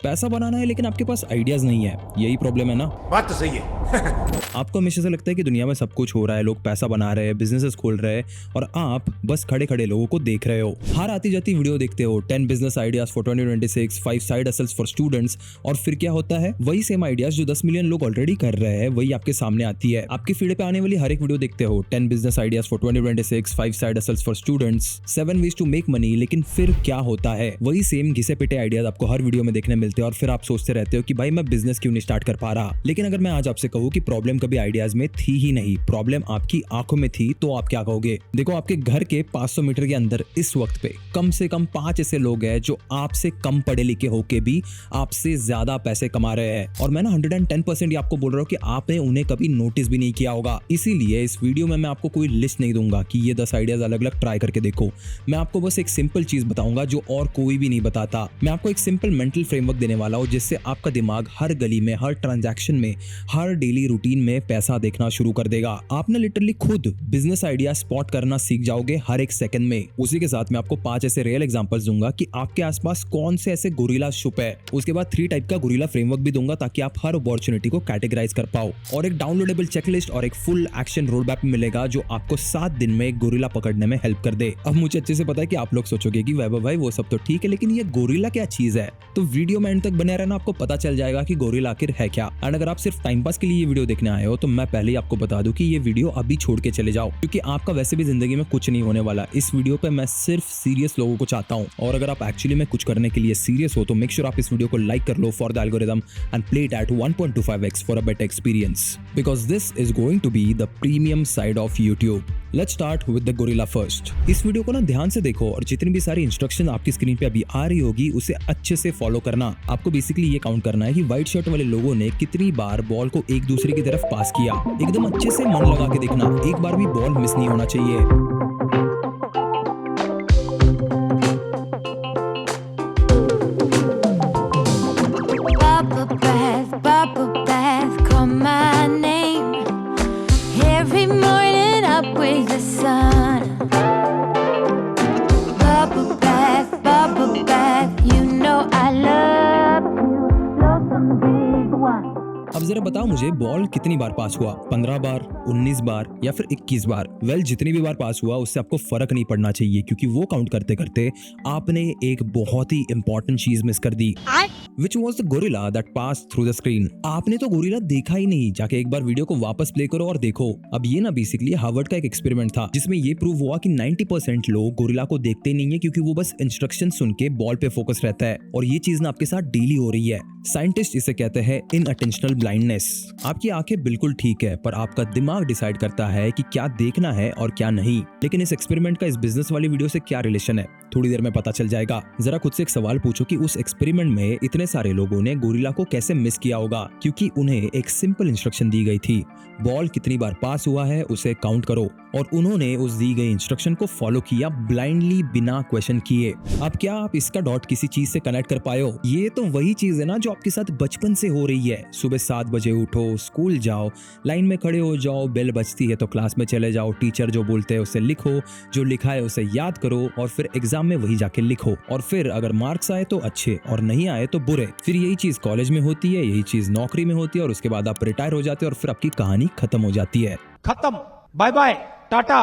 पैसा बनाना है लेकिन आपके पास आइडियाज नहीं है, यही प्रॉब्लम है ना। बात तो सही है। आपको हमेशा से लगता है कि दुनिया में सब कुछ हो रहा है, लोग पैसा बना रहे हैं, बिजनेसेस खोल रहे हैं और आप बस खड़े खड़े लोगों को देख रहे हो। हर आती जाती वीडियो देखते हो, 10 business ideas for 2026, 5 side hustles for students, और फिर क्या होता है, वही सेम आइडियाज जो 10 मिलियन लोग ऑलरेडी कर रहे हैं वही आपके सामने आती है। आपकी फीड पे आने वाली हर एक वीडियो देखते हो, 10 business ideas for 2026, 5 side hustles for students, 7 ways to make money, लेकिन फिर क्या होता है, वही सेम घिसे पिटे आइडियाज आपको हर वीडियो में देखने मिलते हैं और फिर आप सोचते रहते हो कि भाई मैं बिजनेस क्यों नहीं स्टार्ट कर पा रहा। लेकिन अगर मैं आज आपसे कहूँ कि प्रॉब्लम कभी आइडियाज में थी ही नहीं, प्रॉब्लम आपकी आंखों में थी, तो आप क्या कहोगे? देखो, आपके घर के 500 मीटर के अंदर इस वक्त पे कम से कम 5 ऐसे लोग हैं जो आपसे कम पढ़े लिखे होके भी आपसे ज्यादा पैसे कमा रहे हैं, और मैं ना 110% आपको बोल रहा हूँ कि आपने उन्हें कभी नोटिस भी नहीं किया होगा। इसीलिए इस वीडियो में मैं आपको कोई लिस्ट नहीं दूंगा कि ये 10 आइडियाज अलग अलग ट्राई करके देखो। मैं आपको बस एक सिंपल चीज बताऊंगा जो और कोई भी नहीं बताता। मैं आपको एक सिंपल मेंटल फ्रेमवर्क देने वाला हूँ जिससे आपका दिमाग हर गली में, हर ट्रांजैक्शन में, हर डेली रूटीन में पैसा देखना शुरू कर देगा। आपने लिटरली खुद बिजनेस आइडिया स्पॉट करना सीख जाओगे हर एक सेकंड में। उसी के साथ मैं आपको 5 ऐसे रियल एग्जांपल्स दूंगा कि आपके आसपास कौन से ऐसे गोरिल्ला छुप है। उसके बाद 3 टाइप का गोरिल्ला फ्रेमवर्क भी दूंगा ताकि आप हर अपॉर्चुनिटी को कैटेगराइज कर पाओ, और एक डाउनलोडेबल चेकलिस्ट और एक फुल एक्शन रोड मैप मिलेगा जो आपको 7 दिन में एक गोरिल्ला पकड़ने में हेल्प कर दे। अब मुझे अच्छे से पता है कि आप लोग सोचोगे कि वैभव भाई वो सब तो ठीक है, लेकिन ये गोरिल्ला क्या चीज है? तो वीडियो में एंड तक बने रहना, आपको पता चल जाएगा कि गोरिल्ला आखिर है क्या। एंड अगर आप सिर्फ टाइम पास के लिए ये वीडियो देखने आए हो तो मैं पहले ही आपको बता दूं कि ये वीडियो अभी छोड़ के चले जाओ, क्योंकि आपका वैसे भी जिंदगी में कुछ नहीं होने वाला। इस वीडियो पे मैं सिर्फ सीरियस लोगों को चाहता हूं, और अगर आप एक्चुअली में कुछ करने के लिए सीरियस हो तो मेक श्योर आप इस वीडियो को लाइक कर लो for the algorithm and play it at 1.25x for a better experience, because this is going to be the premium side of YouTube. Let's start with the gorilla first. इस video को ना ध्यान से देखो और जितनी भी सारी इंस्ट्रक्शन आपकी स्क्रीन पे अभी आ रही होगी उसे अच्छे से फॉलो करना। आपको बेसिकली ये काउंट करना है कि व्हाइट शर्ट वाले लोगों ने कितनी बार बॉल को एक दूसरे की तरफ पास किया। एकदम अच्छे से मन लगा के देखना, एक बार भी बॉल मिस नहीं होना चाहिए। Bubble bath, call my name. Every morning up with the sun. Bubble bath, you know I love you. Blow some big one. अब जरा बताओ मुझे, बॉल कितनी बार पास हुआ? 15 बार, 19 बार या फिर 21 बार? वेल, जितनी भी बार पास हुआ उससे आपको फर्क नहीं पड़ना चाहिए, क्योंकि वो काउंट करते करते आपने एक बहुत ही इंपॉर्टेंट चीज मिस कर दी, which was the gorilla that passed through the screen. आपने तो गोरिल्ला देखा ही नहीं। जाके एक बार वीडियो को वापस प्ले करो और देखो। अब ये ना बेसिकली हार्वर्ड का एक एक्सपेरिमेंट था जिसमें ये प्रूव हुआ कि 90% लोग गोरिल्ला को देखते नहीं है, क्योंकि वो बस इंस्ट्रक्शन सुन के बॉल पे फोकस रहता है, और ये चीज ना आपके साथ डेली हो रही है। साइंटिस्ट इसे कहते हैं इनअटेंशनल ब्लाइंडनेस। आपकी आंखें बिल्कुल ठीक है, पर आपका दिमाग डिसाइड करता है कि क्या देखना है और क्या नहीं। लेकिन इस एक्सपेरिमेंट का इस बिजनेस वाली वीडियो से क्या रिलेशन है, थोड़ी देर में पता चल जाएगा। जरा खुद से एक सवाल पूछो कि उस एक्सपेरिमेंट में इतने सारे लोगों ने गोरिल्ला को कैसे मिस किया होगा, क्योंकि उन्हें एक सिंपल इंस्ट्रक्शन दी गई थी, बॉल कितनी बार पास हुआ है उसे काउंट करो, और उन्होंने उस दी गई इंस्ट्रक्शन को फॉलो किया ब्लाइंडली, बिना क्वेश्चन किए। अब क्या आप इसका डॉट किसी चीज से कनेक्ट कर पाए हो? ये तो वही चीज है ना जो आपके साथ बचपन से हो रही है। सुबह 7 बजे उठो, स्कूल जाओ, लाइन में खड़े हो जाओ, बेल बजती है तो क्लास में चले जाओ, टीचर जो बोलते हैं उसे लिखो, जो लिखा है उसे याद करो, और फिर एग्जाम में वही जाके लिखो, और फिर अगर मार्क्स आए तो अच्छे और नहीं आए तो बुरे। फिर यही चीज कॉलेज में होती है, यही चीज नौकरी में होती है, और उसके बाद आप रिटायर हो जाते हैं और फिर आपकी कहानी खत्म हो जाती है। खत्म, bye bye, tata,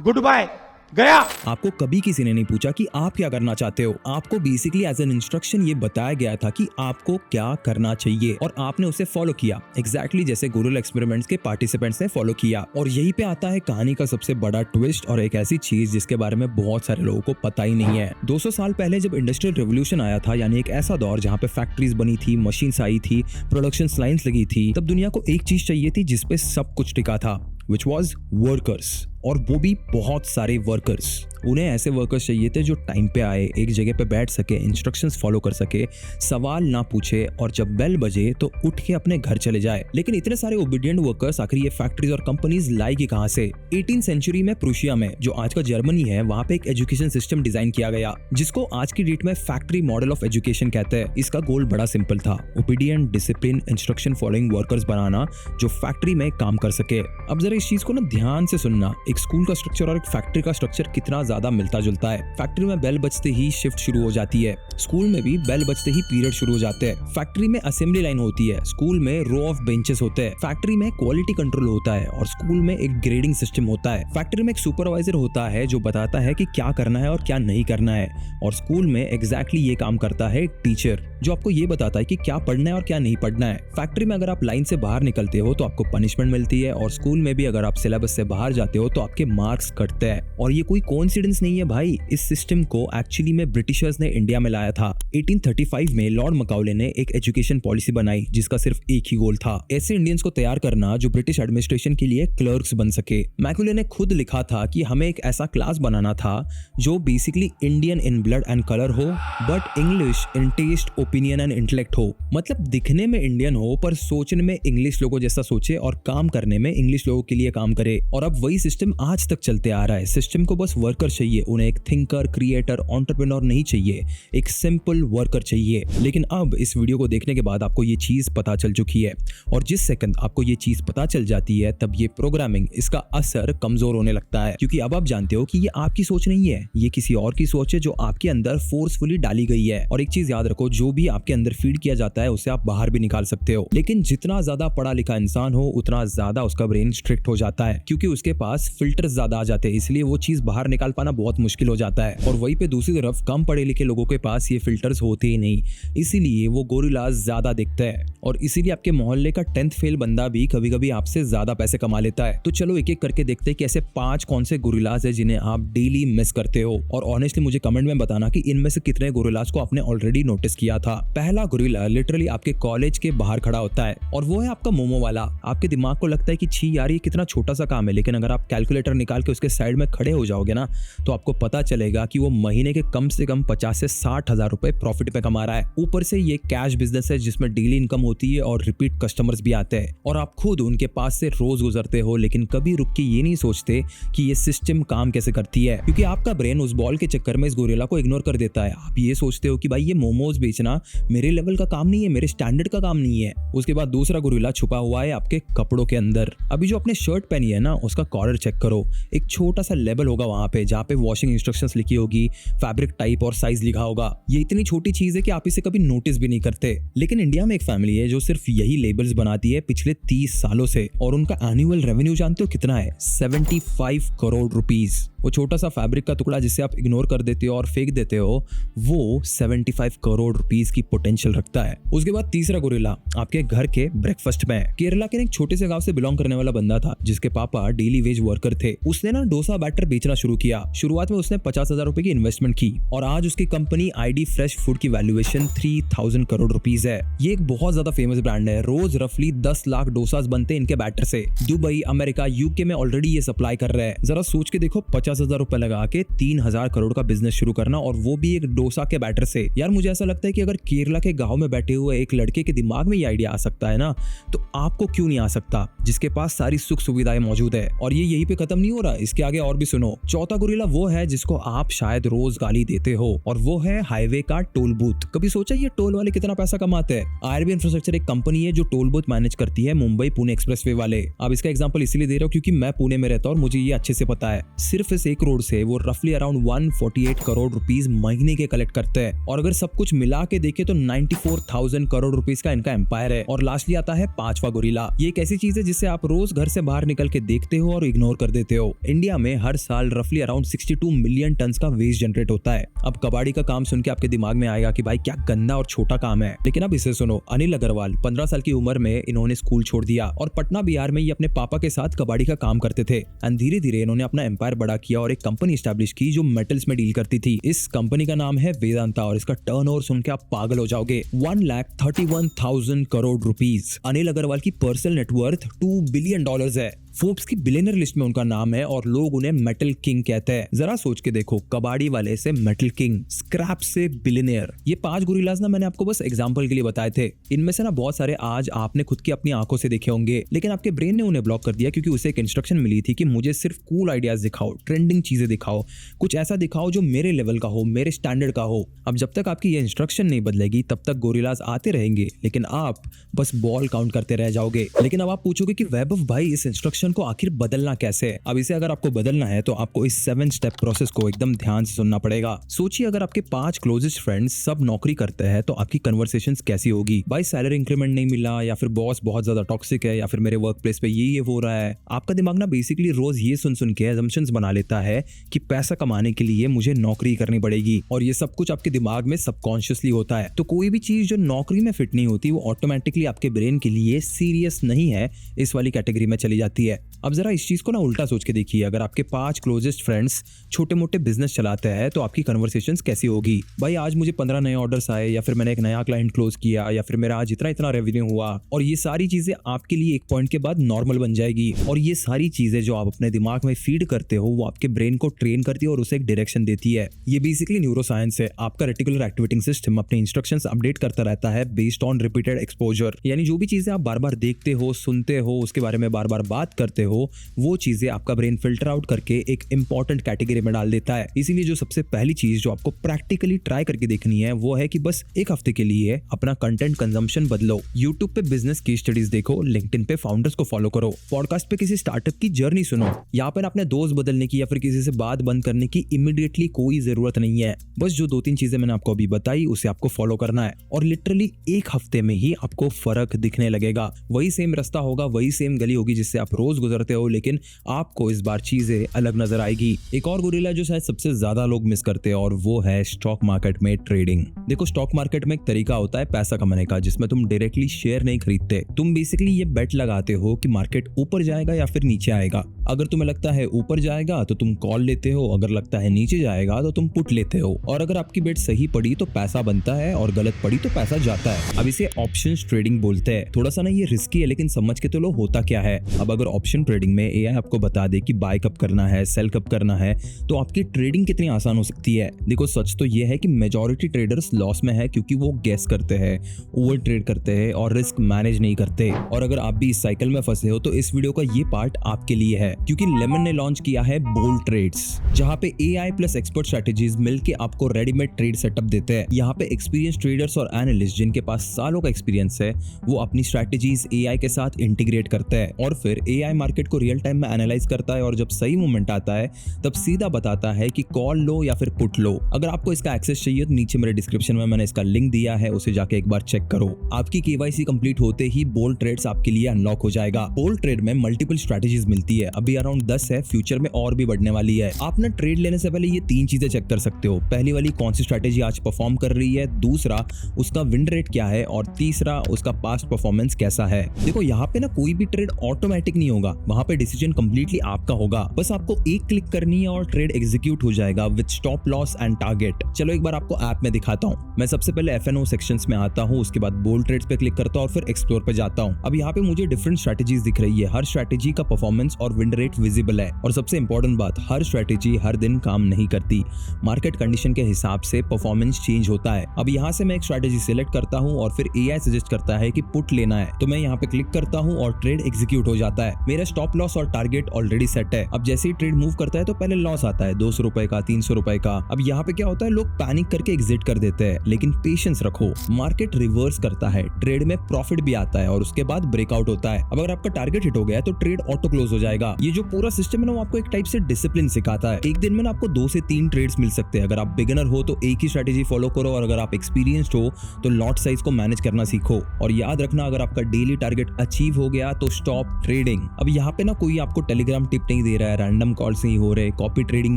goodbye, गया। आपको कभी किसी ने नहीं पूछा कि आप क्या करना चाहते हो। आपको बेसिकली एज एन इंस्ट्रक्शन ये बताया गया था कि आपको क्या करना चाहिए, और आपने उसे फॉलो किया, एग्जैक्टली जैसे गोरिल्ला एक्सपेरिमेंट्स के पार्टिसिपेंट्स ने फॉलो किया। और यही पे आता है कहानी का सबसे बड़ा ट्विस्ट, और एक ऐसी चीज जिसके बारे में बहुत सारे लोगों को पता ही नहीं है। 200 साल पहले जब इंडस्ट्रियल रिवोल्यूशन आया था, यानी एक ऐसा दौर जहाँ पे फैक्ट्रीज बनी थी, मशीन्स आई थी, प्रोडक्शन लाइन्स लगी थी, तब दुनिया को एक चीज चाहिए थी जिसपे सब कुछ टिका था, which was workers, और वो भी बहुत सारे वर्कर्स। उन्हें ऐसे वर्कर्स चाहिए थे जो टाइम पे आए, एक जगह पे बैठ सके, इंस्ट्रक्शंस फॉलो कर सके, सवाल ना पूछे, और जब बेल बजे तो उठ के अपने घर चले जाए। लेकिन इतने सारे ओबीडिएंट वर्कर्स आखिर ये फैक्ट्रीज और कंपनीज लाएगी कहां से? 18th सेंचुरी में प्रूशिया में, जो आज का जर्मनी है, वहां पे एक एजुकेशन सिस्टम डिजाइन किया गया जिसको आज की डेट में फैक्ट्री मॉडल ऑफ एजुकेशन कहते हैं। इसका गोल बड़ा सिंपल था, obedient, discipline, instruction following workers बनाना जो फैक्ट्री में काम कर सके। अब जरा इस चीज को ना ध्यान से सुनना, एक स्कूल का स्ट्रक्चर और एक फैक्ट्री का स्ट्रक्चर कितना ज्यादा मिलता जुलता है। फैक्ट्री में बेल बजते ही शिफ्ट शुरू हो जाती है, स्कूल में भी बेल बजते ही पीरियड शुरू हो जाते हैं। फैक्ट्री में असेंबली लाइन होती है, स्कूल में रो ऑफ बेंचेस होते हैं। फैक्ट्री में क्वालिटी कंट्रोल होता है और स्कूल में एक ग्रेडिंग सिस्टम होता है। फैक्ट्री में एक सुपरवाइजर होता है जो बताता है कि क्या करना है और क्या नहीं करना है, और स्कूल में एग्जैक्टली ये काम करता है एक टीचर जो आपको ये बताता है कि क्या पढ़ना है और क्या नहीं पढ़ना है। फैक्ट्री में अगर आप लाइन से बाहर निकलते हो तो आपको पनिशमेंट मिलती है, और स्कूल में भी अगर आप सिलेबस से बाहर जाते हो तो आपके मार्क्स कटते हैं। और ये कोई कोइंसिडेंस नहीं है भाई, इस सिस्टम को एक्चुअली में ब्रिटिशर्स ने इंडिया में लाया था। 1835 में लॉर्ड मकाउले ने एक एजुकेशन पॉलिसी बनाई जिसका सिर्फ एक ही गोल था, ऐसे इंडियंस को तैयार करना जो ब्रिटिश एडमिनिस्ट्रेशन के लिए क्लर्क्स बन सके। मैकॉले ने खुद लिखा था कि हमें एक ऐसा क्लास बनाना था जो basically Indian in blood and colour हो, but English in taste, opinion and intellect हो। मतलब दिखने में इंडियन हो पर सोचने में इंग्लिश लोगों जैसा सोचे और काम करने में इंग्लिश लोगों के लिए काम करे। और अब वही सिस्टम आज तक चलते आ रहा है। सिस्टम को बस वर्कर चाहिए, उन्हें एक थिंकर, क्रिएटर, एंटरप्रेन्योर नहीं चाहिए, एक सिंपल वर्कर चाहिए। लेकिन अब इस वीडियो को देखने के बाद आपको ये चीज पता चल चुकी है, और जिस सेकंड आपको ये चीज पता चल जाती है तब ये प्रोग्रामिंग, इसका असर कमजोर होने लगता है, क्योंकि अब आप जानते हो कि ये आपकी सोच नहीं है, ये किसी और की सोच है जो आपके अंदर फोर्सफुली डाली गई है। और एक चीज याद रखो, जो भी आपके अंदर फीड किया जाता है उसे आप बाहर भी निकाल सकते हो, लेकिन जितना ज्यादा पढ़ा लिखा इंसान हो उतना ज्यादा उसका ब्रेन स्ट्रिक्ट हो जाता है, क्योंकि उसके पास फिल्टर ज्यादा आ जाते हैं, इसलिए वो चीज बाहर निकाल पाना बहुत मुश्किल हो जाता है। और वहीं पे दूसरी तरफ कम पढ़े लिखे लोगों के पास ये फिल्टर्स होते ही नहीं, इसीलिए वो गोरिल्लास ज्यादा दिखते हैं, और इसीलिए आपके मोहल्ले का 10th फेल बंदा भी कभी कभी आपसे ज्यादा पैसे कमा लेता है। तो चलो एक एक करके देखते हैं कि ऐसे 5 कौन से गोरिल्लास है जिन्हें आप डेली मिस करते हो, और ऑनेस्टली मुझे कमेंट में बताना कि इनमें से कितने गोरिल्लास को आपने ऑलरेडी नोटिस किया था। पहला गोरिल्ला लिटरली आपके कॉलेज के बाहर खड़ा होता है, और वो है आपका मोमो वाला। आपके दिमाग को लगता है कि छी यार ये कितना छोटा सा काम है, लेकिन अगर आप कैलकुलेटर निकाल के उसके साइड में खड़े हो जाओगे ना तो आपको पता चलेगा कि वो महीने के कम से कम 50 से 60 हजार रुपए प्रॉफिट पे कमा रहा है। ऊपर से ये कैश बिजनेस है जिसमें डेली इनकम होती है और रिपीट कस्टमर्स भी आते हैं, और आप खुद उनके पास से रोज गुजरते हो, लेकिन कभी रुक के ये नहीं सोचते कि ये सिस्टम काम कैसे करती है, क्योंकि आपका ब्रेन उस बॉल के चक्कर में इस गोरिल्ला को इग्नोर कर देता है। आप ये सोचते हो कि भाई ये मोमोज बेचना मेरे लेवल का काम नहीं है, मेरे स्टैंडर्ड का काम नहीं है। उसके बाद दूसरा गोरिल्ला छुपा हुआ है आपके कपड़ों के अंदर। अभी जो आपने शर्ट पहनी है ना उसका कॉलर चेक करो, एक छोटा सा लेबल होगा वहां पे जहाँ पे वॉशिंग इंस्ट्रक्शंस लिखी होगी, फैब्रिक टाइप और साइज लिखा होगा। ये इतनी छोटी चीज है कि आप इसे कभी नोटिस भी नहीं करते, लेकिन इंडिया में एक फैमिली है जो सिर्फ यही लेबल्स बनाती है पिछले 30 सालों से, और उनका एनुअल रेवेन्यू जानते हो कितना है? 75 करोड़ रुपीज। वो छोटा सा फैब्रिक का टुकड़ा जिसे आप इग्नोर कर देते हो और फेंक देते हो, वो 75 करोड़ रुपीस की पोटेंशियल रखता है। उसके बाद तीसरा गोरिल्ला आपके घर के ब्रेकफास्ट में। केरला के एक छोटे से गांव से बिलोंग करने वाला बंदा था जिसके पापा डेली वेज वर्कर थे। उसने ना डोसा बैटर बेचना शुरू किया। शुरुआत में उसने 50,000 रुपए की इन्वेस्टमेंट की, और आज उसकी कंपनी आईडी फ्रेश फूड की वैल्यूएशन 3000 करोड़ रुपीस है। ये एक बहुत ज्यादा फेमस ब्रांड है, रोज रफली 10 लाख डोसास बनते हैं इनके बैटर से। दुबई, अमेरिका, यूके में ऑलरेडी ये सप्लाई कर रहे हैं। जरा सोच के देखो, 50,000 रुपए लगा के 3000 करोड़ का बिजनेस शुरू करना, और वो भी एक डोसा के बैटर से। यार मुझे ऐसा लगता है कि अगर केरला के गांव में बैठे हुए एक लड़के के दिमाग में ये आइडिया आ सकता है ना, तो आपको क्यों नहीं आ सकता, जिसके पास सारी सुख सुविधाएं मौजूद है। और ये यहीं पे खत्म नहीं हो रहा, इसके आगे और भी सुनो। चौथा गोरिल्ला वो है जिसको आप शायद रोज गाली देते हो, और वो है हाईवे का टोल बूथ। कभी सोचा ये टोल वाले कितना पैसा कमाते हैं? आईआरबी इंफ्रास्ट्रक्चर एक कंपनी है जो टोल बूथ मैनेज करती है मुंबई पुणे एक्सप्रेसवे वाले। अब इसका एग्जांपल इसलिए दे रहा हूँ क्योंकि मैं पुणे में रहता हूँ और मुझे ये अच्छे से पता है। सिर्फ इस एक रोड से वो रफली अराउंड 148 करोड़ रुपीस महीने के कलेक्ट करते हैं, और अगर सब कुछ मिला के देखे तो 94,000 करोड़ रुपीस का इनका एम्पायर है। और लास्टली आता है पांचवा गोरिल्ला। ये एक ऐसी चीज है जिसे आप रोज घर से बाहर निकल के देखते हो और इग्नोर कर देते हो। इंडिया में हर साल रफली अराउंड 62 मिलियन टन का वेस्ट जनरेट होता है। अब कबाड़ी का काम सुन के आपके दिमाग में आएगा कि भाई क्या गंदा और छोटा काम है, लेकिन अब इसे सुनो। अनिल अग्रवाल 15 साल की उम्र में इन्होंने स्कूल छोड़ दिया और पटना बिहार में ये अपने पापा के साथ कबाड़ी का काम करते थे। एंड धीरे धीरे इन्होंने अपना एम्पायर बड़ा किया और एक कंपनी स्टैब्लिश की जो मेटल्स में डील करती थी। इस कंपनी का नाम है वेदांता, और इसका टर्नओवर सुन के आप पागल हो जाओगे, 1,31,000 करोड़ रुपीस। अनिल अग्रवाल की पर्सनल नेटवर्थ $2 बिलियन है। फोर्ब्स की बिलियनर लिस्ट में उनका नाम है और लोग उन्हें मेटल किंग कहते हैं। जरा सोच के देखो, कबाड़ी वाले से मेटल किंग, स्क्रैप से बिलियनियर। ये 5 गोरिल्लास ना मैंने आपको बस एग्जांपल के लिए बताए थे। इनमें से ना बहुत सारे आज आपने खुद की अपनी आंखों से देखे होंगे, लेकिन आपके ब्रेन ने उन्हें ब्लॉक कर दिया क्योंकि उसे एक इंस्ट्रक्शन मिली थी कि मुझे सिर्फ कूल आइडियाज दिखाओ, ट्रेंडिंग चीजें दिखाओ, कुछ ऐसा दिखाओ जो मेरे लेवल का हो, मेरे स्टैंडर्ड का हो। अब जब तक आपकी ये इंस्ट्रक्शन नहीं बदलेगी तब तक गोरिल्लास आते रहेंगे, लेकिन आप बस बॉल काउंट करते रह जाओगे। लेकिन अब आप पूछोगे कि वैभव भाई, इस इंस्ट्रक्शन एक्शन को आखिर बदलना कैसे है। अब इसे अगर आपको बदलना है तो आपको इस 7 स्टेप प्रोसेस को एकदम ध्यान से सुनना पड़ेगा। सोचिए अगर आपके 5 क्लोजेस्ट फ्रेंड्स सब नौकरी करते हैं तो आपकी कन्वर्सेशंस कैसी होगी। भाई सैलरी इंक्रीमेंट नहीं मिला, या फिर बॉस बहुत ज्यादा टॉक्सिक है, या फिर मेरे वर्क प्लेस पे ये हो रहा है। आपका दिमाग ना बेसिकली रोज ये सुन के assumptions बना लेता है कि पैसा कमाने के लिए मुझे नौकरी करनी पड़ेगी, और ये सब कुछ आपके दिमाग में सबकॉन्शियसली होता है। तो कोई भी चीज जो नौकरी में फिट नहीं होती वो ऑटोमेटिकली आपके ब्रेन के लिए सीरियस नहीं है, इस वाली कैटेगरी में चली जाती है। अब जरा इस चीज को ना उल्टा सोच के देखिए, अगर आपके 5 क्लोजेस्ट फ्रेंड्स छोटे मोटे बिजनेस चलाते हैं तो आपकी कन्वर्सेशंस कैसी होगी। भाई आज मुझे 15 नए ऑर्डर्स आए, या फिर मैंने एक नया क्लाइंट क्लोज किया, या फिर मेरा आज इतना रेवेन्यू हुआ, और ये सारी चीजें आपके लिए एक पॉइंट के बाद नॉर्मल बन जाएगी। और ये सारी चीजें जो आप अपने दिमाग में फीड करते हो वो आपके ब्रेन को ट्रेन करती है और उसे एक डायरेक्शन देती है। ये बेसिकली न्यूरोसाइंस है। आपका रेटिकुलर एक्टिवेटिंग सिस्टम अपने इंस्ट्रक्शंस अपडेट करता रहता है बेस्ड ऑन रिपीटेड एक्सपोजर। यानी जो भी चीजें आप बार बार देखते हो, सुनते हो, उसके बारे में बार बार बात करते हो, वो चीजें आपका ब्रेन फिल्टर आउट करके एक इंपॉर्टेंट कैटेगरी में डाल देता है। इसीलिए जो सबसे पहली चीज जो आपको प्रैक्टिकली ट्राई करके देखनी है वो है कि बस एक हफ्ते के लिए अपना कंटेंट कंजम्पशन बदलो। यूट्यूब पे बिजनेस की स्टडीज देखो, लिंक्डइन पे फाउंडर्स को फॉलो करो, पॉडकास्ट पे किसी स्टार्टअप की जर्नी सुनो। यहाँ पर अपने दोस्त बदलने की या फिर किसी से बात बंद करने की इमीडिएटली कोई जरूरत नहीं है। बस जो 2-3 चीजें मैंने आपको अभी बताई उसे आपको फॉलो करना है, और लिटरली एक हफ्ते में ही आपको फर्क दिखने लगेगा। वही सेम रास्ता होगा, वही सेम गली होगी जिससे आप रोज गुजरते हो, लेकिन आपको इस बार चीजें अलग नजर आएगी। एक और गोरिल्ला जो शायद सबसे ज्यादा लोग मिस करते हैं, और वो है स्टॉक मार्केट में ट्रेडिंग। देखो स्टॉक मार्केट में एक तरीका होता है पैसा कमाने का, जिसमें तुम डायरेक्टली शेयर नहीं खरीदते। तुम बेसिकली ये बेट लगाते हो कि मार्केट ऊपर जाएगा या फिर नीचे आएगा। अगर तुम्हें लगता है ऊपर जाएगा तो तुम कॉल लेते हो, अगर लगता है नीचे जाएगा तो तुम पुट लेते हो। और अगर आपकी बेट सही पड़ी तो पैसा बनता है, और गलत पड़ी तो पैसा जाता है। अब इसे ऑप्शंस ट्रेडिंग बोलते हैं। थोड़ा सा ना ये रिस्की है, लेकिन समझ के तो लो होता क्या है। अब अगर ऑप्शन ट्रेडिंग में एआई आपको बता दे कि बाय कब करना है, सेल कब करना है, तो आपकी ट्रेडिंग कितनी आसान हो सकती है। देखो सच तो ये है कि मेजॉरिटी ट्रेडर्स लॉस में है, क्योंकि वो गेस करते हैं, ओवर ट्रेड करते हैं और रिस्क मैनेज नहीं करते। और अगर आप भी इस साइकिल में फंसे हो तो इस वीडियो का ये पार्ट आपके लिए है, क्योंकि लेमन ने लॉन्च किया है बोल्ड ट्रेड्स, जहां पे एआई प्लस एक्सपर्ट स्ट्रेटेजीज मिलके आपको रेडीमेड ट्रेड सेटअप देते हैं। यहाँ पे एक्सपीरियंस ट्रेडर्स और एनालिस्ट जिनके पास सालों का एक्सपीरियंस है, वो अपनी स्ट्रेटेजीज एआई के साथ इंटीग्रेट करते हैं, और फिर एआई मार्केट को रियल टाइम में एनालाइज करता है, और जब सही मोमेंट आता है तब सीधा बताता है कि कॉल लो या फिर पुट लो। अगर आपको इसका एक्सेस चाहिए तो नीचे मेरे डिस्क्रिप्शन में मैंने इसका लिंक दिया है, उसे जाके एक बार चेक करो। आपकी केवाईसी कंप्लीट होते ही बोल्ड ट्रेड्स आपके लिए अनलॉक हो जाएगा। बोल्ड ट्रेड में मल्टीपल स्ट्रेटेजीज मिलती है, अभी अराउंड 10 है, फ्यूचर में और भी बढ़ने वाली है। आप ना ट्रेड लेने से पहले ये 3 चीजें चेक कर सकते हो। पहली वाली कौन सी स्ट्रेटेजी आज परफॉर्म कर रही है, दूसरा उसका विन रेट क्या है, और तीसरा उसका पास्ट परफॉर्मेंस कैसा है। देखो यहाँ पे ना कोई भी ट्रेड ऑटोमेटिक नहीं होगा, वहां पे डिसीजन कंप्लीटली आपका होगा। बस आपको एक क्लिक करनी है और ट्रेड एग्जीक्यूट हो जाएगा with stop loss and target. चलो एक बार आपको ऐप में दिखाता हूँ। मैं सबसे पहले FNO सेक्शंस में आता हूँ, उसके बाद बोल्ड ट्रेड्स पे क्लिक करता हूँ और फिर एक्सप्लोर पे जाता हूँ। अब यहाँ पे मुझे डिफरेंट स्ट्रेटेजीज दिख रही है, हर स्ट्रेटेजी का परफॉर्मेंस और विन रेट विजिबल है। और सबसे इंपॉर्टेंट बात, हर स्ट्रेटेजी हर दिन काम नहीं करती, मार्केट कंडीशन के हिसाब से परफॉर्मेंस चेंज होता है। अब यहाँ से मैं एक स्ट्रेटेजी सिलेक्ट करता हूँ और फिर एआई सजेस्ट करता है कि पुट लेना है, तो मैं यहाँ पे क्लिक करता हूँ और ट्रेड एग्जीक्यूट हो जाता है। मेरा स्टॉप लॉस और टारगेट ऑलरेडी सेट है। अब जैसे ही ट्रेड मूव करता है तो पहले लॉस आता है 200 रुपए का, 300 रुपए का। अब यहाँ पे क्या होता है, लोग पैनिक करके एग्जिट कर देते हैं, लेकिन पेशेंस रखो, मार्केट रिवर्स करता है, ट्रेड में प्रॉफिट भी आता है और उसके बाद ब्रेकआउट होता है। अब अगर आपका टारगेट हिट हो गया तो ट्रेड ऑटो क्लोज हो जाएगा। ये जो पूरा सिस्टम है ना, वो आपको एक टाइप से डिसिप्लिन सिखाता है। एक दिन में ना आपको 2 से 3 ट्रेड्स मिल सकते हैं। अगर आप बिगिनर हो तो एक ही स्ट्रेटेजी फॉलो करो, और अगर आप एक्सपीरियंस्ड हो तो लॉट साइज को मैनेज करना सीखो। और याद रखना, अगर आपका डेली टारगेट अचीव हो गया तो स्टॉप ट्रेडिंग। अब यहाँ पे ना कोई आपको टेलीग्राम टिप नहीं दे रहा है, रैंडम कॉल्स नहीं हो रहे, कॉपी ट्रेडिंग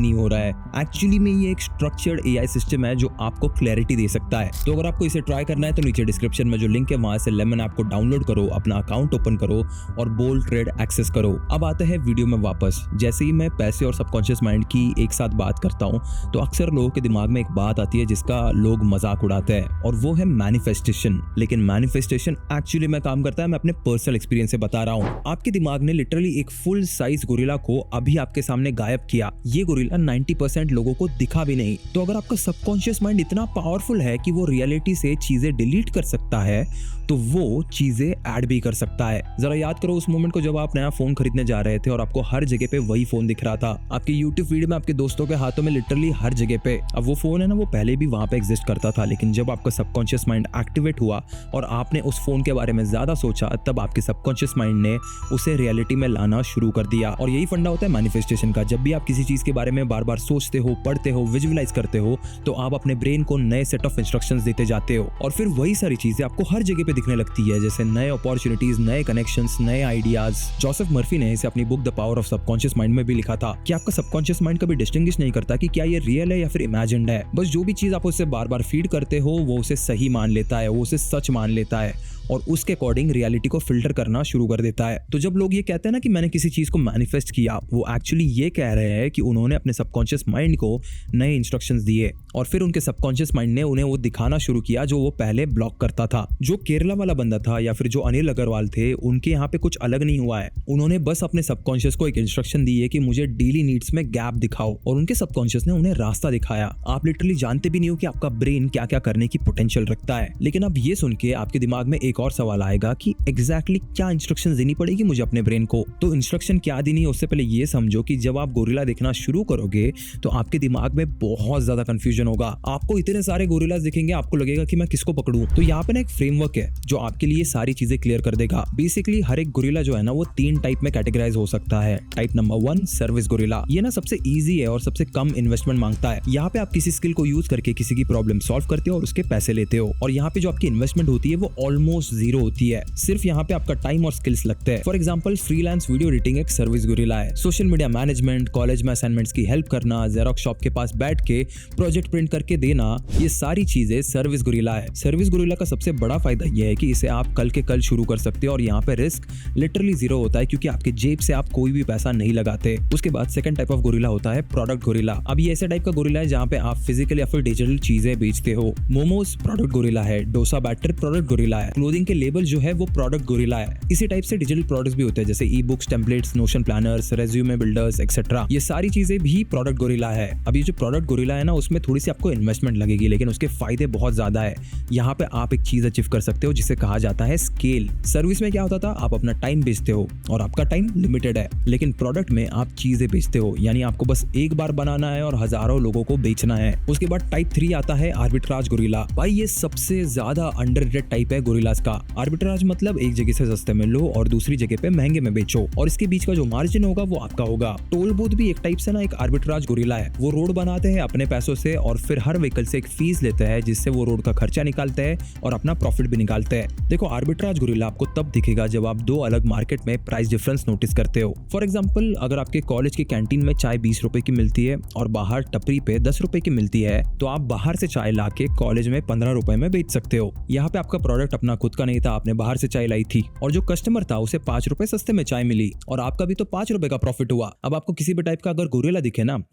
नहीं हो रहा है। एक्चुअली में ये एक स्ट्रक्चर्ड एआई सिस्टम है जो आपको क्लैरिटी दे सकता है। तो अगर आपको इसे ट्राई करना है तो नीचे डिस्क्रिप्शन में जो लिंक है वहां से लेमन ऐप को डाउनलोड करो, अपना अकाउंट ओपन करो और बोल्ड ट्रेड एक्सेस करो। अब आते हैं वीडियो में वापस। जैसे ही मैं पैसे और सबकॉन्शियस माइंड की एक साथ बात करता हूँ तो अक्सर लोगों के दिमाग में एक बात आती है जिसका लोग मजाक उड़ाते हैं, और वो है मैनिफेस्टेशन। लेकिन मैनिफेस्टेशन एक्चुअली में काम करता है, मैं अपने पर्सनल एक्सपीरियंस से बता रहा हूँ। आपके दिमाग ने लिटरली एक फुल साइज गोरिल्ला को अभी आपके सामने गायब किया। ये गोरिल्ला 90% लोगों को दिखा भी नहीं। तो अगर आपका सबकॉन्शियस माइंड इतना पावरफुल है कि वो रियलिटी से चीजें डिलीट कर सकता है, तो वो चीजें ऐड भी कर सकता है। जरा याद करो उस मोमेंट को जब आप नया फोन खरीदने जा रहे थे और आपको हर जगह पे वही फोन दिख रहा था, आपके यूट्यूब फीड में, आपके दोस्तों के हाथों में, लिटरली हर जगह पे। अब वो फोन है ना, वो पहले भी वहां पे एग्जिस्ट करता था, लेकिन जब आपका सबकॉन्शियस माइंड एक्टिवेट हुआ और आपने उस फोन के बारे में ज्यादा सोचा, तब आपके सबकॉन्शियस माइंड ने उसे रियलिटी में लाना शुरू कर दिया। और यही फंडा होता है मैनिफेस्टेशन का। जब भी आप किसी चीज के बारे में बार बार सोचते हो, पढ़ते हो, विजुअलाइज करते हो, तो आप अपने ब्रेन को नए सेट ऑफ इंस्ट्रक्शंस देते जाते हो और फिर वही सारी चीजें आपको हर जगह पे दिखने लगती है, जैसे नए अपॉर्चुनिटीज, नए कनेक्शंस, नए आइडियाज। जोसेफ मर्फी ने इसे अपनी book the power of subconscious mind में भी लिखा था कि आपका सबकॉन्शियस माइंड कभी डिस्टिंग्विश नहीं करता कि क्या ये रियल है या फिर इमेजिन्ड है। बस जो भी चीज आप उससे बार बार फीड करते हो वो उसे सही मान लेता है, वो उसे सच मान लेता है और उसके अकॉर्डिंग रियलिटी को फिल्टर करना शुरू कर देता है। तो जब लोग ये कहते हैं ना कि मैंने किसी चीज को मैनिफेस्ट किया, वो एक्चुअली ये कह रहे हैं कि उन्होंने अपने सबकॉन्शियस माइंड को नए इंस्ट्रक्शंस दिए और फिर उनके सबकॉन्शियस माइंड ने उन्हें वो दिखाना शुरू किया जो वो पहले ब्लॉक करता था। जो केरला वाला बंदा था या फिर जो अनिल अग्रवाल थे, उनके यहाँ पे कुछ अलग नहीं हुआ है। उन्होंने बस अपने सबकॉन्शियस को एक इंस्ट्रक्शन दी है कि मुझे डेली नीड्स में गैप दिखाओ और उनके सबकॉन्शियस ने उन्हें रास्ता दिखाया। आप लिटरली जानते भी नहीं हो कि आपका ब्रेन क्या क्या करने की पोटेंशियल रखता है। लेकिन अब ये सुन के आपके दिमाग में एक और सवाल आएगा कि एग्जैक्टली क्या इंस्ट्रक्शन देनी पड़ेगी मुझे अपने ब्रेन को। तो इंस्ट्रक्शन क्या देनी है उससे पहले ये समझो कि जब आप गोरिल्ला देखना शुरू करोगे तो आपके दिमाग में बहुत ज्यादा कंफ्यूजन होगा। आपको इतने सारे गोरिल्लास दिखेंगे, आपको लगेगा कि मैं किसको पकड़ूं। तो यहाँ पे ना एक फ्रेमवर्क है जो आपके लिए सारी चीजें क्लियर कर देगा। बेसिकली हर एक गोरिल्ला जो है ना वो 3 टाइप में कैटेगराइज हो सकता है। Type number 1 service gorilla. ये ना सबसे ईजी है और सबसे कम इन्वेस्टमेंट मांगता है। यहाँ पे आप किसी स्किल को यूज करके किसी की प्रॉब्लम सॉल्व करते हो और उसके पैसे लेते हो और यहाँ पे जो आपकी इन्वेस्टमेंट होती है वो ऑलमोस्ट जीरो होती है। सिर्फ यहाँ पे आपका टाइम और स्किल्स लगते हैं। For example freelance video editing एक सर्विस गोरिल्ला है। सोशल मीडिया मैनेजमेंट, कॉलेज में असाइनमेंट्स की हेल्प करना, जेरोक्स शॉप के पास बैठ के प्रोजेक्ट प्रिंट करके देना, ये सारी चीजें सर्विस गोरिल्ला है। सर्विस गोरिल्ला का सबसे बड़ा फायदा यह है कि इसे आप कल के कल शुरू कर सकते हो और यहाँ पे रिस्क लिटरली जीरो होता है क्योंकि आपके जेब से आप कोई भी पैसा नहीं लगाते। उसके बाद सेकंड टाइप ऑफ गोरिल्ला होता है प्रोडक्ट गोरिल्ला। अब ये ऐसे टाइप का गोरिल्ला है जहाँ पे आप फिजिकल या फिर डिजिटल चीजें बेचते हो। मोमोज प्रोडक्ट गोरिल्ला है, डोसा बैटर प्रोडक्ट गोरिल्ला है, क्लोथिंग के लेबल जो है वो प्रोडक्ट गोरिल्ला है। इसी टाइप से डिजिटल प्रोडक्ट्स भी होते हैं जैसे e books, templates, notion planners, resume builders etcetera. ये सारी चीजें भी प्रोडक्ट गोरिल्ला है। अब ये जो प्रोडक्ट गोरिल्ला है ना उसमें थोड़ी सी आपको इन्वेस्टमेंट लगेगी लेकिन उसके फायदे बहुत ज्यादा है। यहाँ पे आप एक चीज अचीव कर सकते हो जिसे कहा जाता है स्केल। सर्विस में क्या होता था, आप अपना टाइम बेचते हो और आपका टाइम लिमिटेड है, लेकिन प्रोडक्ट में आप चीजें बेचते हो यानी आपको बस एक बार बनाना है और हजारों लोगों को बेचना है। उसके बाद टाइप 3 आता है आर्बिट्राज गोरिल्ला। भाई ये सबसे ज्यादा अंडररेटेड टाइप है गोरिल्लास का। आर्बिट्राज मतलब एक जगह से सस्ते में लो और दूसरी जगह पे महंगे में बेचो और इसके बीच का जो मार्जिन होगा वो आपका होगा। टोल बूथ भी एक टाइप से ना एक आर्बिट्राज गोरिल्ला है। वो रोड बनाते हैं अपने पैसों से और फिर हर व्हीकल से एक फीस लेते हैं जिससे वो रोड का खर्चा निकालते हैं और अपना प्रॉफिट भी निकालते हैं। देखो आर्बिट्राज गोरिल्ला आपको तब दिखेगा जब आप दो अलग मार्केट में प्राइस डिफरेंस नोटिस करते हो। फॉर एग्जाम्पल अगर आपके कॉलेज की कैंटीन में चाय 20 रुपए की मिलती है और बाहर टपरी पे 10 रुपए की मिलती है तो आप बाहर से चाय लाके कॉलेज में 15 रुपए में बेच सकते हो। यहाँ पे आपका प्रोडक्ट अपना खुद का नहीं था, आपने बाहर से चाय लाई थी और जो कस्टमर था उसे 5 रुपए सस्ते में चाय मिली और आपका भी तो 5 रुपए का प्रॉफिट हुआ। अब आपको किसी भी टाइप का अगर गोरिल्ला दिखे ना,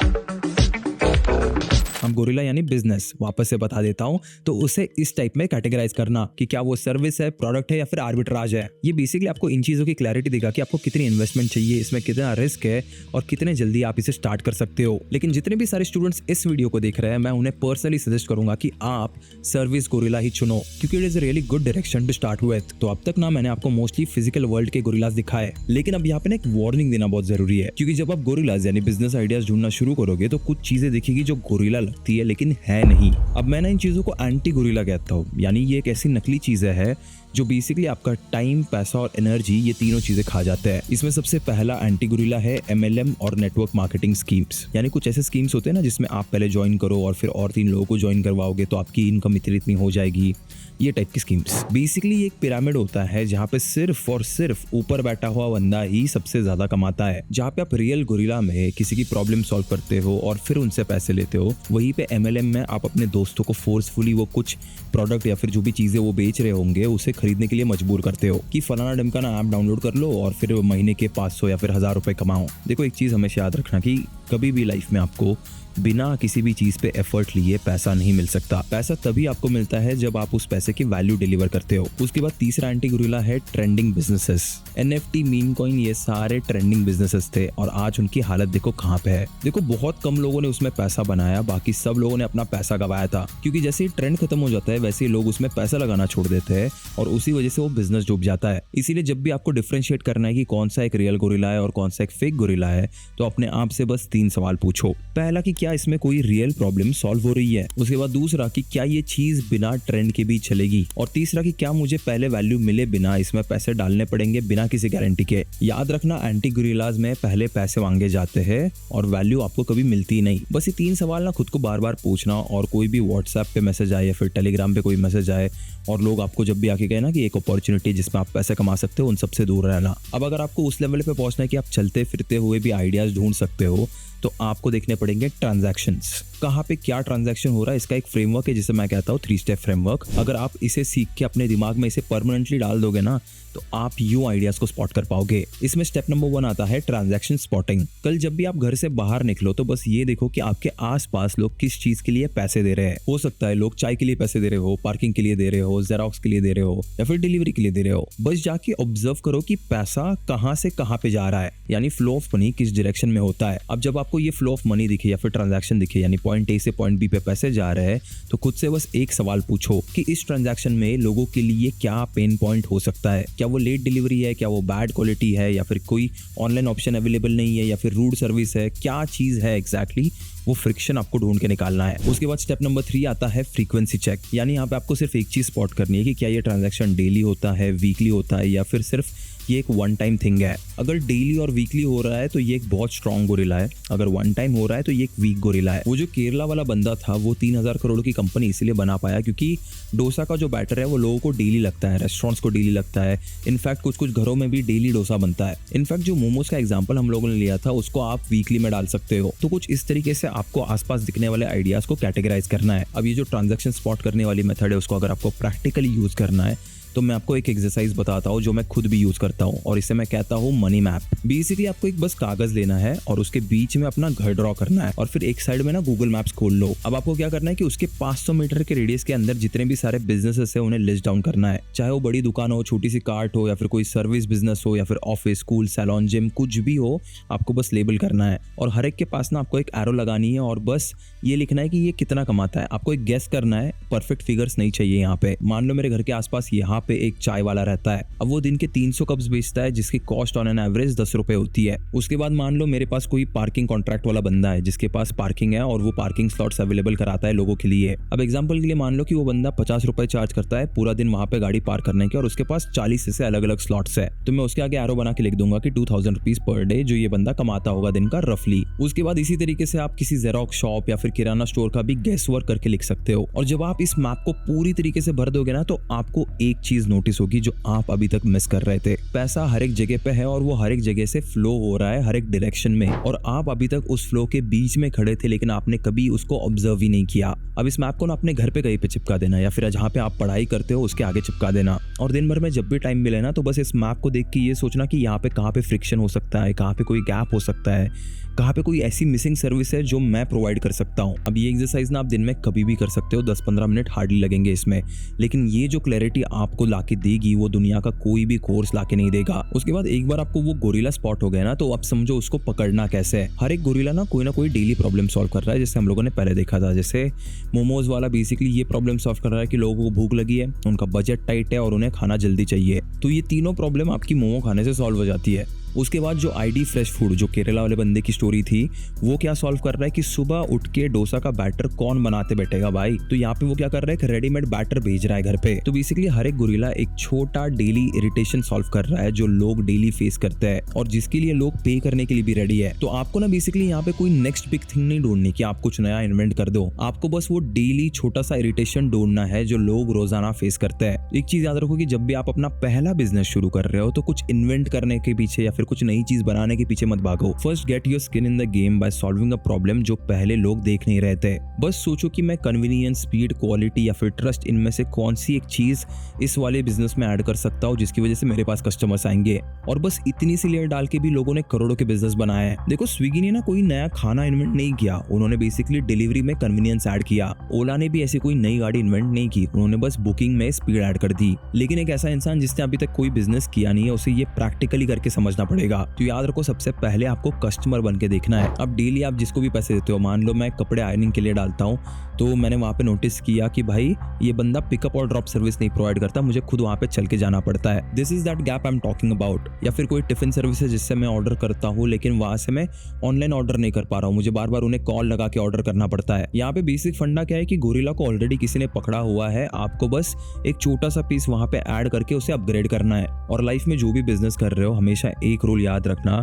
हम गोरिल्ला यानी बिजनेस वापस से बता देता हूं, तो उसे इस टाइप में कैटेगराइज करना कि क्या वो सर्विस है, प्रोडक्ट है या फिर आर्बिट्राज है। ये बेसिकली आपको इन चीजों की क्लैरिटी देगा कि आपको कितनी इन्वेस्टमेंट चाहिए, इसमें कितना रिस्क है और कितने जल्दी आप इसे स्टार्ट कर सकते हो। लेकिन जितने भी सारे स्टूडेंट्स इस वीडियो को देख रहे हैं मैं उन्हें पर्सनली सजेस्ट करूंगा कि आप सर्विस गोरिल्ला ही चुनो क्योंकि it is a really good direction to start with. तो अब तक ना मैंने आपको मोस्टली फिजिकल वर्ल्ड के गोरिल्लास दिखाए, लेकिन अब यहाँ पे ना एक वार्निंग देना बहुत जरूरी है क्योंकि जब आप गोरिल्लास यानी बिजनेस आइडियाज ढूंढना शुरू करोगे तो कुछ चीजें दिखेगी जो गोरिल्ला लगती है लेकिन है नहीं। अब मैं ना इन चीजों को एंटी गोरिल्ला कहता हूँ, यानी ये एक ऐसी नकली चीजें है जो बेसिकली आपका टाइम, पैसा और एनर्जी ये तीनों चीजें खा जाते हैं। इसमें सबसे पहला एंटी गोरिल्ला है MLM और नेटवर्क मार्केटिंग स्कीम्स। यानी कुछ ऐसे स्कीम्स होते हैं ना जिसमें आप पहले ज्वाइन करो और फिर और 3 लोगों को ज्वाइन करवाओगे तो आपकी इनकम इतनी हो जाएगी। ये टाइप की स्कीम्स बेसिकली एक पिरामिड होता है जहाँ पे सिर्फ और सिर्फ ऊपर बैठा हुआ बंदा ही सबसे ज्यादा कमाता है। जहाँ पे आप रियल गोरिल्ला में किसी की प्रॉब्लम सॉल्व करते हो और फिर उनसे पैसे लेते हो, वहीं पे MLM में आप अपने दोस्तों को फोर्सफुली वो कुछ प्रोडक्ट या फिर जो भी चीजें वो बेच रहे होंगे उसे खरीदने के लिए मजबूर करते हो कि फलाना ढिमका ना ऐप डाउनलोड कर लो और फिर महीने के 500 या फिर 1000 रुपए कमाओ। देखो एक चीज हमेशा याद रखना कि कभी भी लाइफ में आपको बिना किसी भी चीज पे एफर्ट लिए पैसा नहीं मिल सकता। पैसा तभी आपको मिलता है जब आप उस पैसे की वैल्यू डिलीवर करते हो। उसके बाद तीसरा एंटी गोरिल्ला है trending businesses. NFT, meme coin ये सारे ट्रेंडिंग बिजनेसेस थे और आज उनकी हालत देखो कहाँ पे है। देखो बहुत कम लोगों ने उसमें पैसा बनाया, बाकी सब लोगों ने अपना पैसा गवाया था क्योंकि जैसे ही ट्रेंड खत्म हो जाता है वैसे ही लोग उसमें पैसा लगाना छोड़ देते हैं और उसी वजह से वो बिजनेस डूब जाता है। इसीलिए जब भी आपको डिफरेंशिएट करना है कि कौन सा एक रियल गोरिल्ला है और कौन सा एक फेक गोरिल्ला है तो अपने आप से बस 3 सवाल पूछो। पहला कि क्या इसमें कोई रियल प्रॉब्लम सॉल्व हो रही है। उसके बाद दूसरा कि क्या ये चीज बिना ट्रेंड के भी चलेगी, और तीसरा कि क्या मुझे पहले वैल्यू मिले बिना इसमें पैसे डालने पड़ेंगे बिना किसी गारंटी के। याद रखना, एंटी गुरिल्लाज में पहले पैसे मांगे जाते हैं और वैल्यू आपको कभी मिलती नहीं। बस ये 3 सवाल ना खुद को बार बार पूछना, और कोई भी व्हाट्सएप पे मैसेज आए या फिर टेलीग्राम पे कोई मैसेज आए और लोग आपको जब भी आके कहे ना कि एक अपॉर्चुनिटी जिसमें आप पैसे कमा सकते हो, उन सबसे दूर रहना। अब अगर आपको उस लेवल पे पहुंचना है कि आप चलते फिरते हुए भी आइडियाज ढूंढ सकते हो, तो आपको देखने पड़ेंगे ट्रांजैक्शंस। कहाँ पे क्या ट्रांजैक्शन हो रहा है, इसका एक फ्रेमवर्क है जिसे मैं कहता हूँ 3 स्टेप फ्रेमवर्क। अगर आप इसे सीख के अपने दिमाग में इसे परमानेंटली डाल दोगे ना, तो आप यूं आइडियाज को स्पॉट कर पाओगे। इसमें स्टेप नंबर 1 आता है ट्रांजैक्शन स्पॉटिंग। कल जब भी आप घर से बाहर निकलो तो बस ये देखो कि आपके आसपास लोग किस चीज के लिए पैसे दे रहे हैं। हो सकता है लोग चाय के लिए पैसे दे रहे हो, पार्किंग के लिए दे रहे हो, जेरोक्स के लिए दे रहे हो, या फिर डिलीवरी के लिए दे रहे हो। बस जाके ऑब्जर्व करो कि पैसा कहाँ से कहाँ पे जा रहा है, यानी फ्लो ऑफ मनी किस डायरेक्शन में होता है। अब जब आपको ये फ्लो ऑफ मनी दिखे या फिर ट्रांजैक्शन दिखे, यानी पॉइंट ए से पॉइंट बी पे पैसे जा रहे हैं, तो खुद से बस एक सवाल पूछो कि इस ट्रांजैक्शन में लोगों के लिए क्या पेन पॉइंट हो सकता है। क्या वो लेट डिलीवरी है, क्या वो बैड क्वालिटी है, या फिर कोई ऑनलाइन ऑप्शन अवेलेबल नहीं है, या फिर रूड सर्विस है, क्या चीज है एग्जैक्टली वो फ्रिक्शन आपको ढूंढ के निकालना है। उसके बाद स्टेप नंबर 3 आता है फ्रीक्वेंसी चेक, यानी यहाँ पे आपको सिर्फ एक चीज स्पॉट करनी है कि क्या ये ट्रांजैक्शन डेली होता है, वीकली होता है, या फिर सिर्फ ये एक वन टाइम थिंग है। अगर डेली और वीकली हो रहा है तो ये एक बहुत स्ट्रॉन्ग गोरिल्ला है, अगर वन टाइम हो रहा है तो ये एक वीक गोरिल्ला है। वो जो केरला वाला बंदा था वो 3000 करोड़ की कंपनी इसलिए बना पाया क्योंकि डोसा का जो बैटर है वो लोगों को डेली लगता है, रेस्टोरेंट्स को डेली लगता है। इनफैक्ट कुछ कुछ घरों में भी डेली डोसा बनता है। इनफैक्ट जो मोमोज का एग्जाम्पल हम लोगों ने लिया था उसको आप वीकली में डाल सकते हो। तो कुछ इस तरीके से आपको आसपास दिखने वाले आइडियाज को कैटेगराइज करना है। अब ये जो ट्रांजैक्शन स्पॉट करने वाली मेथड है उसको अगर आपको प्रैक्टिकली यूज करना है तो मैं आपको एक एक्सरसाइज बताता हूँ जो मैं खुद भी यूज करता हूँ, और इसे मैं कहता हूँ मनी मैप। बेसिकली आपको एक बस कागज लेना है और उसके बीच में अपना घर ड्रॉ करना है, और फिर एक साइड में ना गूगल मैप्स खोल लो। अब आपको क्या करना है कि उसके 500 मीटर के रेडियस के अंदर जितने भी सारे बिजनेसेस है उन्हें लिस्ट डाउन करना है। चाहे वो बड़ी दुकान हो, छोटी सी कार्ट हो, या फिर कोई सर्विस बिजनेस हो, या फिर ऑफिस, स्कूल, सैलून, जिम, कुछ भी हो, आपको बस लेबल करना है। और हर एक के पास ना आपको एक एरो लगानी है और बस ये लिखना है कि ये कितना कमाता है। आपको एक गेस करना है, परफेक्ट फिगर्स नहीं चाहिए यहाँ पे। मान लो मेरे घर के आसपास यहाँ पे एक चाय वाला रहता है। अब वो दिन के 300 कप्स बेचता है जिसकी कॉस्ट ऑन एन एवरेज 10 रुपए होती है। उसके बाद मान लो मेरे पास कोई पार्किंग कॉन्ट्रैक्ट वाला बंदा है जिसके पास पार्किंग है और वो पार्किंग स्लॉट्स अवेलेबल कराता है लोगों के लिए। अब एग्जांपल के लिए मान लो कि वो बंदा 50 रुपए चार्ज करता है पूरा दिन वहां पे गाड़ी पार्क करने के, और उसके पास 40 से अलग अलग स्लॉट्स है। तो मैं उसके आगे एरो बना के लिख दूंगा कि 2000 रुपीज पर डे जो ये बंदा कमाता होगा दिन का रफली। उसके बाद इसी तरीके से आप किसी जेरोक्स शॉप या फिर किराना स्टोर का भी गेस वर्क करके लिख सकते हो। और जब आप इस मैप को पूरी तरीके से भर दोगे ना तो आपको एक चीज नोटिस होगी जो आप अभी तक मिस कर रहे थे। पैसा हर एक जगह पे है और वो हर एक जगह से फ्लो हो रहा है हर एक डायरेक्शन में, और आप अभी तक उस फ्लो के बीच में खड़े थे लेकिन आपने कभी उसको ऑब्जर्व ही नहीं किया। अब इस मैप को ना अपने घर पे कहीं पे चिपका देना, या फिर जहाँ पे आप पढ़ाई करते हो उसके आगे चिपका देना, और दिन भर में जब भी टाइम मिले ना तो बस इस मैप को देख के ये सोचना कि यहाँ पे कहाँ पे फ्रिक्शन हो सकता है, कहाँ पे कोई गैप हो सकता है, कहाँ पे कोई ऐसी मिसिंग सर्विस है जो मैं प्रोवाइड कर सकता हूँ। अब ये एक्सरसाइज ना आप दिन में कभी भी कर सकते हो, 10-15 मिनट हार्डली लगेंगे इसमें, लेकिन ये जो क्लैरिटी आपको लाके देगी वो दुनिया का कोई भी कोर्स लाके नहीं देगा। उसके बाद एक बार आपको वो गोरिल्ला स्पॉट हो गया ना तो आप समझो उसको पकड़ना कैसे है। हर एक गोरिल्ला ना कोई डेली प्रॉब्लम सॉल्व कर रहा है, जैसे हम लोगों ने पहले देखा था। जैसे मोमोज वाला बेसिकली ये प्रॉब्लम सॉल्व कर रहा है कि लोगों को भूख लगी है, उनका बजट टाइट है और उन्हें खाना जल्दी चाहिए, तो ये तीनों प्रॉब्लम आपकी मोमो खाने से सॉल्व हो जाती है। उसके बाद जो आईडी फ्रेश फूड, जो केरला वाले बंदे की स्टोरी थी, वो क्या सॉल्व कर रहा है कि सुबह उठ के डोसा का बैटर कौन बनाते बैठेगा भाई, तो यहाँ पे वो क्या कर रहा है, रेडीमेड बैटर भेज रहा है घर पे। तो बेसिकली हर एक गोरिल्ला एक छोटा डेली इरिटेशन सॉल्व कर रहा है जो लोग डेली फेस करते हैं और जिसके लिए लोग पे करने के लिए भी रेडी है। तो आपको ना बेसिकली यहाँ पे कोई नेक्स्ट बिग थिंग नहीं ढूंढनी कि आप कुछ नया इन्वेंट कर दो, आपको बस वो डेली छोटा सा इरिटेशन ढूंढना है जो लोग रोजाना फेस करते हैं। एक चीज याद रखो कि जब भी आप अपना पहला बिजनेस शुरू कर रहे हो तो कुछ इन्वेंट करने के पीछे या फिर कुछ नई चीज बनाने के पीछे मत भागो। First get your skin in the game by solving a problem जो पहले लोग देख नहीं रहे थे। बस सोचो कि मैं कन्वीनियंस, स्पीड, क्वालिटी या फिर ट्रस्ट, इनमें से कौन सी एक चीज इस वाले बिजनेस में ऐड कर सकता हूँ जिसकी वजह से मेरे पास कस्टमर्स आएंगे। और बस इतनी सी लेयर डाल के भी लोगों ने करोड़ों के बिजनेस बनाए हैं। देखो स्विगी ने ना कोई नया खाना इन्वेंट नहीं किया, उन्होंने बेसिकली डिलीवरी में कन्वीनियंस ऐड किया। ओला ने भी ऐसी कोई नई गाड़ी इन्वेंट नहीं की, उन्होंने बस बुकिंग में स्पीड ऐड कर दी। लेकिन एक ऐसा इंसान जिसने अभी तक कोई बिजनेस किया नहीं है उसे ये प्रैक्टिकली करके समझना पड़ेगा। तो याद रखो, सबसे पहले आपको कस्टमर बन के देखना है। अब डेली आप जिसको भी पैसे देते हो, मान लो मैं कपड़े आयरनिंग के लिए डालता हूँ, तो मैंने वहाँ पे नोटिस किया कि भाई ये बंदा पिकअप और ड्रॉप सर्विस नहीं प्रोवाइड करता, मुझे खुद वहाँ पे चल के जाना पड़ता है। This is that gap I am talking about. या फिर कोई टिफिन सर्विस है जिससे मैं ऑर्डर करता हूँ, लेकिन वहाँ से मैं ऑनलाइन ऑर्डर नहीं कर पा रहा हूँ, मुझे बार बार उन्हें कॉल लगा के ऑर्डर करना पड़ता है। यहाँ पे बेसिक फंडा क्या है कि गोरिल्ला को ऑलरेडी किसी ने पकड़ा हुआ है, आपको बस एक छोटा सा पीस वहाँ पे ऐड करके उसे अपग्रेड करना है। और लाइफ में जो भी बिजनेस कर रहे हो, हमेशा एक रूल याद रखना,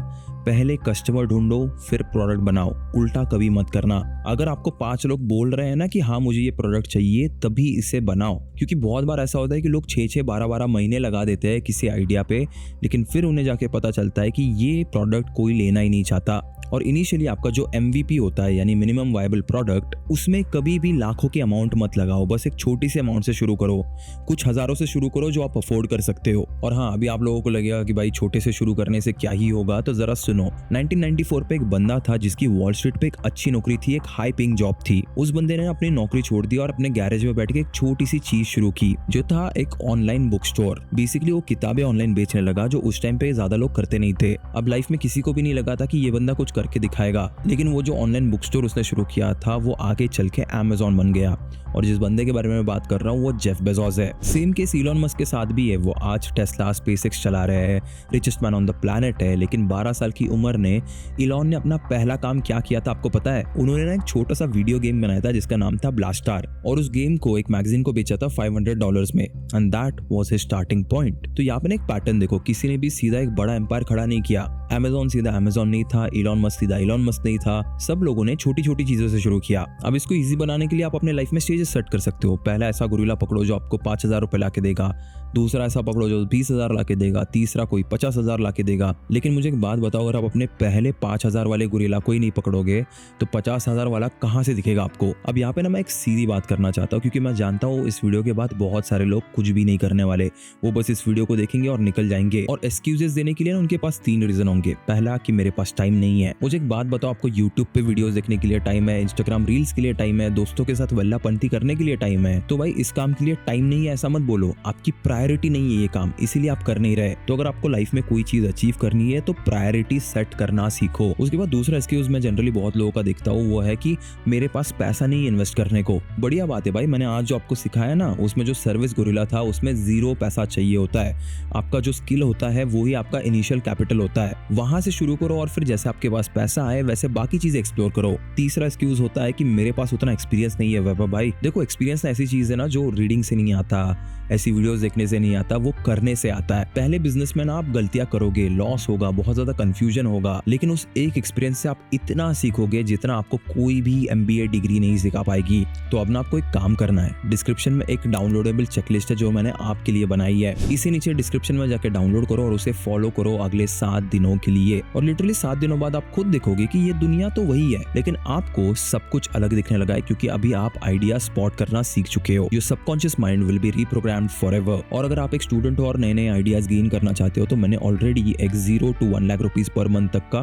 पहले कस्टमर ढूंढो फिर प्रोडक्ट बनाओ, उल्टा कभी मत करना। अगर आपको 5 लोग बोल रहे हैं ना कि हाँ मुझे ये प्रोडक्ट चाहिए, तभी इसे बनाओ। क्योंकि बहुत बार ऐसा होता है कि लोग 6-6, 12-12 महीने लगा देते हैं किसी आइडिया पे, लेकिन फिर उन्हें जाके पता चलता है कि ये प्रोडक्ट कोई लेना ही नहीं चाहता। और इनिशियली आपका जो MVP होता है, यानी मिनिमम वायबल प्रोडक्ट, उसमें कभी भी लाखों की अमाउंट मत लगाओ, बस एक छोटी सी अमाउंट से शुरू करो, कुछ हजारों से शुरू करो जो आप अफोर्ड कर सकते हो। और हाँ, अभी आप लोगों को लगेगा कि भाई छोटे से शुरू करने से क्या ही होगा, तो जरा सुनो। 1994 पे एक बंदा था जिसकी वॉल स्ट्रीट पे एक अच्छी नौकरी थी, एक हाई पेइंग जॉब थी। उस बंदे ने अपनी नौकरी छोड़ दी और अपने गैरेज में बैठ के एक छोटी सी चीज शुरू की, जो था एक ऑनलाइन बुक स्टोर। बेसिकली वो किताबें ऑनलाइन बेचने लगा, जो उस टाइम पे ज्यादा लोग करते नहीं थे। अब लाइफ में किसी को भी नहीं लगा था कि ये बंदा कुछ करके दिखाएगा, लेकिन वो जो ऑनलाइन बुक स्टोर उसने शुरू किया था, वो आगे चल के Amazon बन गया। और जिस बंदे के बारे में मैं बात कर रहा हूँ वो जेफ बेजोस है। सेम केस इलॉन मस्क के साथ भी है। वो आज टेस्ला, स्पेसएक्स चला रहे हैं, richest man on the planet है। लेकिन 12 साल की उम्र ने इलॉन ने अपना पहला काम क्या किया था आपको पता है? उन्होंने ना एक छोटा सा वीडियो गेम बनाया था जिसका नाम था ब्लास्टार, और उस गेम को एक मैगजीन को बेचा था $500 में, and that was his starting point. तो यहाँ पे एक पैटर्न देखो, किसी ने भी सीधा एक बड़ा एम्पायर खड़ा नहीं किया। Amazon सीधा Amazon नहीं था, इलॉन मस्क सीधा इलॉन मस्क नहीं था, सब लोगों ने छोटी छोटी चीजों से शुरू किया। अब इसको इजी बनाने के लिए आप अपने लाइफ में स्टेजेस सेट कर सकते हो। पहला ऐसा गोरिल्ला पकड़ो जो आपको 5,000 रुपए ला के देगा, दूसरा ऐसा पकड़ो जो 20,000 ला के देगा, तीसरा कोई 50,000 ला के देगा। लेकिन मुझे एक बात बताओ, अगर आप अपने पहले 5,000 वाले गोरिल्ला को ही नहीं पकड़ोगे तो 50,000 वाला कहाँ से दिखेगा आपको? अब यहाँ पे ना मैं एक सीधी बात करना चाहता हूँ, क्योंकि मैं जानता हूँ इस वीडियो के बाद बहुत सारे लोग कुछ भी नहीं करने वाले, वो बस इस वीडियो को देखेंगे और निकल जाएंगे। और एक्सक्यूजेस देने के लिए ना उनके पास 3 रीजन होंगे। पहला कि मेरे पास टाइम नहीं है। मुझे एक बात बताओ, आपको यूट्यूब पे वीडियोस देखने के लिए टाइम है, इंस्टाग्राम रील्स के लिए टाइम है, दोस्तों के साथ वल्लापंती करने के लिए टाइम है, तो भाई इस काम के लिए टाइम नहीं है ऐसा मत बोलो। आपकी प्रायोरिटी नहीं है ये काम, इसीलिए आप कर नहीं रहे। तो अगर आपको लाइफ में कोई चीज अचीव करनी है तो प्रायोरिटी सेट करना सीखो। उसके बाद दूसरा एक्सक्यूज मैं जनरली बहुत लोगों का देखता हूँ, वो है कि मेरे पास पैसा नहीं है इन्वेस्ट करने को। बढ़िया बात है भाई, मैंने आज जो आपको सिखाया ना, उसमें जो सर्विस गोरिल्ला था उसमें 0 पैसा चाहिए होता है। आपका जो स्किल होता है वो ही आपका इनिशियल कैपिटल होता है, वहां से शुरू करो और फिर जैसे आपके पास पैसा आए वैसे बाकी चीजें एक्सप्लोर करो। तीसरा एक्सक्यूज होता है कि मेरे पास उतना एक्सपीरियंस नहीं है। वैभव भाई देखो, एक्सपीरियंस ऐसी चीज है ना जो रीडिंग से नहीं आता, ऐसी वीडियोस देखने से नहीं आता, वो करने से आता है। पहले बिजनेस में ना आप गलतियां करोगे, लॉस होगा, बहुत ज्यादा कंफ्यूजन होगा, लेकिन उस एक एक्सपीरियंस से आप इतना सीखोगे जितना आपको कोई भी MBA डिग्री नहीं सिखा पाएगी। तो अब ना आपको एक काम करना है, डिस्क्रिप्शन में एक डाउनलोडेबल चेकलिस्ट है जो मैंने आपके लिए बनाई है। इसे नीचे डिस्क्रिप्शन में जाके डाउनलोड करो और उसे फॉलो करो अगले 7 दिनों के लिए। और लिटरली 7 दिनों बाद आप खुद देखोगे कि ये दुनिया तो वही है, लेकिन आपको सब कुछ अलग दिखने लगा है, क्योंकि अभी आप आइडिया स्पॉट करना सीख चुके हो। Your subconscious mind will be reprogrammed forever. और अगर आप एक स्टूडेंट हो और नए नए आइडियाज गेन करना चाहते हो तो मैंने ऑलरेडी एक 0 to 1 lakh rupees per month तक का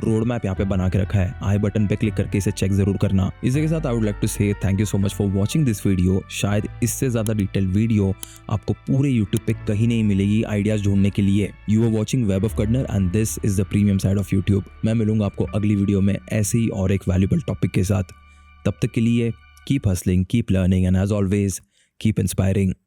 रोड मैप यहाँ पे बना के रखा है। आई बटन पे क्लिक करके इसे चेक जरूर करना। इसी के साथ आई वुड लाइक टू से thank you so much for watching this video. शायद इससे ज्यादा डिटेल वीडियो आपको पूरे यूट्यूब पे कहीं नहीं मिलेगी आइडियाज ढूंढने के लिए। You are watching Vaibhav Kadnar and this is the premium side of YouTube. मैं मिलूंगा आपको अगली वीडियो में ऐसे ही और एक वैल्यूबल टॉपिक के साथ। तब तक के लिए keep hustling, keep learning and as always keep inspiring.